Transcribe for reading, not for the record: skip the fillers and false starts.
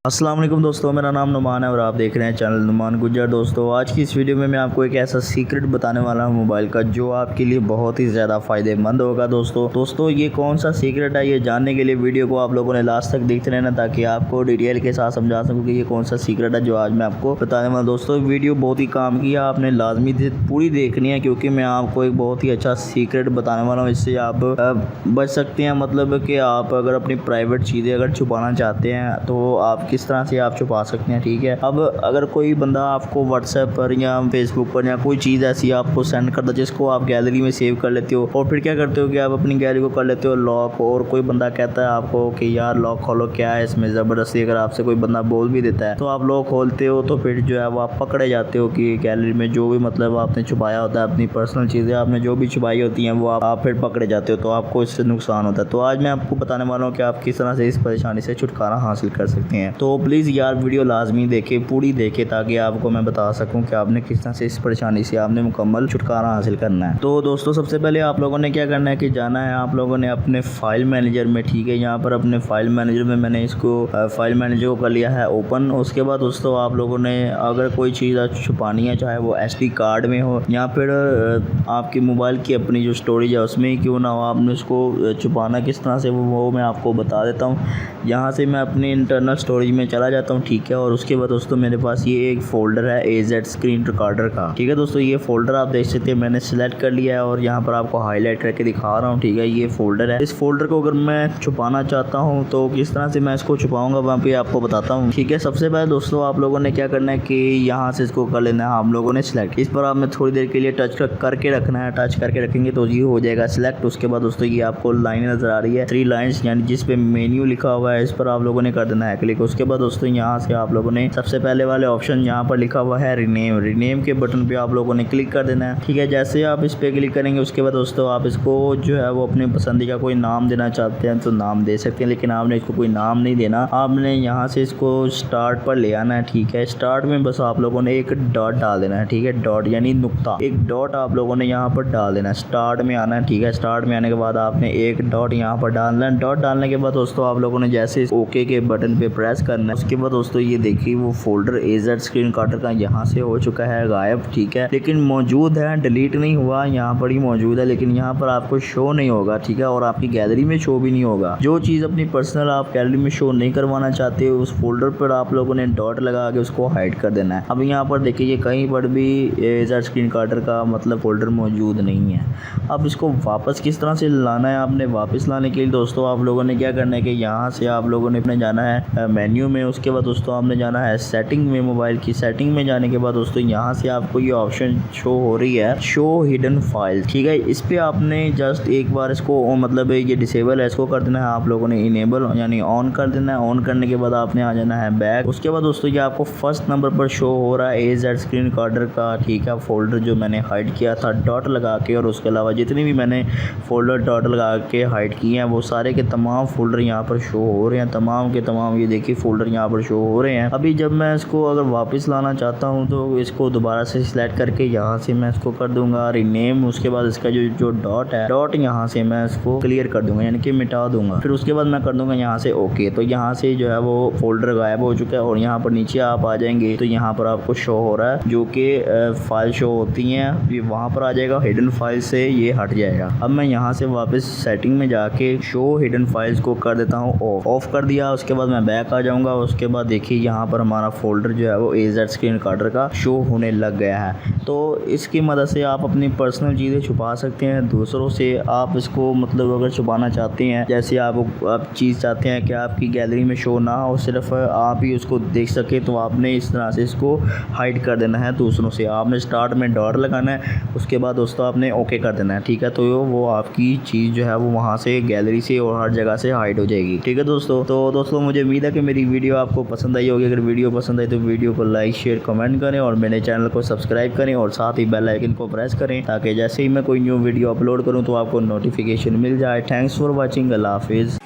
अस्सलाम वालेकुम दोस्तों, मेरा नाम नुमान है और आप देख रहे हैं चैनल नुमान गुज्जर। दोस्तों आज की इस वीडियो में मैं आपको एक ऐसा सीक्रेट बताने वाला हूं मोबाइल का जो आपके लिए बहुत ही ज़्यादा फ़ायदेमंद होगा। दोस्तों ये कौन सा सीक्रेट है, ये जानने के लिए वीडियो को आप लोगों ने लास्ट तक देखते रहना ताकि आपको डिटेल के साथ समझा सकूँ कि ये कौन सा सीक्रेट है जो आज मैं आपको बताने वाला। दोस्तों वीडियो बहुत ही काम की है, आपने लाजमी पूरी देखनी है क्योंकि मैं आपको एक बहुत ही अच्छा सीक्रेट बताने वाला हूँ। इससे आप बच सकते हैं, मतलब कि आप अगर अपनी प्राइवेट चीज़ें अगर छुपाना चाहते हैं तो आप किस तरह से आप छुपा सकते हैं। ठीक है, अब अगर कोई बंदा आपको व्हाट्सएप पर या फेसबुक पर या कोई चीज़ ऐसी आपको सेंड करता है जिसको आप गैलरी में सेव कर लेते हो और फिर क्या करते हो कि आप अपनी गैलरी को कर लेते हो लॉक, और कोई बंदा कहता है आपको कि यार लॉक खोलो, क्या है इसमें, ज़बरदस्ती अगर आपसे कोई बंदा बोल भी देता है तो आप लॉक खोलते हो तो फिर जो है वो आप पकड़े जाते हो कि गैलरी में जो भी मतलब आपने छुपाया होता है, अपनी पर्सनल चीज़ें आपने जो भी छुपाई होती हैं वो आप फिर पकड़े जाते हो, तो आपको इससे नुकसान होता है। तो आज मैं आपको बताने वाला हूँ कि आप किस तरह से इस परेशानी से छुटकारा हासिल कर सकते हैं। तो प्लीज़ यार वीडियो लाजमी देखें, पूरी देखें ताकि आपको मैं बता सकूं कि आपने किस तरह से इस परेशानी से आपने मुकम्मल छुटकारा हासिल करना है। तो दोस्तों सबसे पहले आप लोगों ने क्या करना है कि जाना है आप लोगों ने अपने फाइल मैनेजर में। ठीक है, यहाँ पर अपने फाइल मैनेजर में मैंने इसको फाइल मैनेजर को कर लिया है ओपन। उसके बाद दोस्तों आप लोगों ने अगर कोई चीज़ छुपानी है, चाहे वो SD कार्ड में हो या फिर आपकी मोबाइल की अपनी जो स्टोरेज है उसमें ही क्यों ना हो, आपने उसको छुपाना किस तरह से वो मैं आपको बता देता हूँ। यहाँ से मैं अपनी इंटरनल स्टोरेज में चला जाता हूँ। ठीक है, और उसके बाद दोस्तों मेरे पास ये एक फ़ोल्डर है AZ स्क्रीन रिकॉर्डर का। ठीक है दोस्तों, ये फ़ोल्डर आप देख सकते हैं मैंने सेलेक्ट कर लिया है और यहाँ पर आपको हाईलाइट करके दिखा रहा हूँ। ठीक है, ये फ़ोल्डर है। इस फोल्डर को अगर मैं छुपाना चाहता हूँ तो किस तरह से मैं इसको छुपाऊँगा वहाँ पे आपको बताता हूँ। ठीक है, सबसे पहले दोस्तों आप लोगों ने क्या करना है कि यहाँ से इसको कर लेना है आप लोगों ने सिलेक्ट। इस पर आपने थोड़ी देर के लिए टच करके रखना है, टच करके रखेंगे तो ये हो जाएगा सिलेक्ट। उसके बाद दोस्तों ये आपको लाइन नज़र आ रही है 3 लाइन्स, यानी जिस पे मेन्यू लिखा हुआ है इस पर आप लोगों ने कर देना है क्लिक। उसके बाद दोस्तों यहाँ से आप लोगों ने सबसे पहले वाले ऑप्शन यहाँ पर लिखा हुआ है रीनेम के बटन पे आप लोगों ने क्लिक कर देना है। ठीक है, जैसे आप इस पे क्लिक करेंगे उसके बाद दोस्तों आप इसको जो है वो अपने पसंदीदा कोई नाम देना चाहते हैं तो नाम दे सकते हैं, लेकिन आपने इसको कोई नाम नहीं देना, आपने यहाँ से इसको स्टार्ट पर ले आना है। ठीक है, स्टार्ट में बस आप लोगों ने एक डॉट डाल देना है। ठीक है, डॉट यानी नुक्ता, एक डॉट आप लोगों ने यहाँ पर डाल देना है, स्टार्ट में आना है। ठीक है, स्टार्ट में आने के बाद आपने एक डॉट यहाँ पर डालना है। डॉट डालने के बाद दोस्तों आप लोगों ने जैसे ओके के बटन पे प्रेस करना है उसके बाद दोस्तों ये देखिए वो फोल्डर AZ स्क्रीन रिकॉर्डर का यहाँ से हो चुका है गायब। ठीक है, लेकिन मौजूद है, डिलीट नहीं हुआ, यहाँ पर ही मौजूद है, लेकिन यहाँ पर आपको शो नहीं होगा। ठीक है, और आपकी गैलरी में शो भी नहीं होगा। जो चीज़ अपनी पर्सनल आप गैलरी में शो नहीं करवाना चाहते हो उस फोल्डर पर आप लोगों ने डॉट लगा के उसको हाइड कर देना है। अब यहाँ पर देखिए कहीं पर भी AZ स्क्रीन रिकॉर्डर का मतलब फोल्डर मौजूद नहीं है। अब इसको वापस किस तरह से लाना है, आपने वापस लाने के लिए दोस्तों आप लोगों ने क्या करना है कि यहाँ से आप लोगों ने अपने जाना है मेन्यू में। उसके बाद दोस्तों आपने जाना है सेटिंग में, मोबाइल की सेटिंग में जाने के बाद दोस्तों यहाँ से आपको ये ऑप्शन शो हो रही है शो हिडन फाइल। ठीक है, इस पे आपने जस्ट एक बार इसको मतलब ये डिसेबल है इसको कर देना है, आप लोगों ने इनेबल यानी ऑन कर देना है। ऑन करने के बाद आपने आ जाना है बैक। उसके बाद दोस्तों ये आपको फर्स्ट नंबर पर शो हो रहा है AZ स्क्रीन रिकॉर्डर का। ठीक है, फोल्डर जो मैंने हाइड किया था डॉट लगा के, और उसके अलावा जितनी भी मैंने फोल्डर डॉट लगा के हाइड किए हैं वो सारे के तमाम फोल्डर यहाँ पर शो हो रहे हैं, तमाम के तमाम ये देखिए फोल्डर यहाँ पर शो हो रहे हैं। अभी जब मैं इसको अगर वापस लाना चाहता हूँ तो इसको दोबारा से सिलेक्ट करके यहाँ से मैं इसको कर दूंगा रीनेम। उसके बाद इसका जो डॉट है, डॉट यहाँ से मैं इसको क्लियर कर दूंगा यानी कि मिटा दूंगा। फिर उसके बाद मैं कर दूंगा यहाँ से ओके। तो यहाँ से जो है वो फोल्डर गायब हो चुका है और यहाँ पर नीचे आप आ जाएंगे तो यहाँ पर आपको शो हो रहा है जो कि फाइल शो होती हैं, ये वहाँ पर आ जाएगा हिडन फाइल से ये हट जाएगा। अब मैं यहाँ से वापस सेटिंग में जाके शो हिडन फाइल्स को कर देता हूँ ऑफ कर दिया। उसके बाद मैं बैक आ जाऊँगा। उसके बाद देखिए यहाँ पर हमारा फोल्डर जो है वो AZ स्क्रीन रिकॉर्डर का शो होने लग गया है। तो इसकी मदद से आप अपनी पर्सनल चीज़ें छुपा सकते हैं दूसरों से। आप इसको मतलब अगर छुपाना चाहते हैं, जैसे आप चीज़ चाहते हैं कि आपकी गैलरी में शो ना हो, सिर्फ आप ही उसको देख सके, तो आपने इस तरह से इसको हाइड कर देना है दूसरों से। आपने स्टार्ट में डॉट लगाना है, उसके बाद दोस्तों आपने ओके कर देना है। ठीक है, तो वो आपकी चीज़ जो है वो वहाँ से गैलरी से और हर जगह से हाइड हो जाएगी। ठीक है दोस्तों, तो दोस्तों मुझे उम्मीद है कि मेरी वीडियो आपको पसंद आई होगी। अगर वीडियो पसंद आई तो वीडियो को लाइक शेयर कमेंट करें और मेरे चैनल को सब्सक्राइब करें और साथ ही बेल आइकन को प्रेस करें ताकि जैसे ही मैं कोई न्यू वीडियो अपलोड करूं तो आपको नोटिफिकेशन मिल जाए। थैंक्स फॉर वॉचिंग, अल्लाह हाफिज़।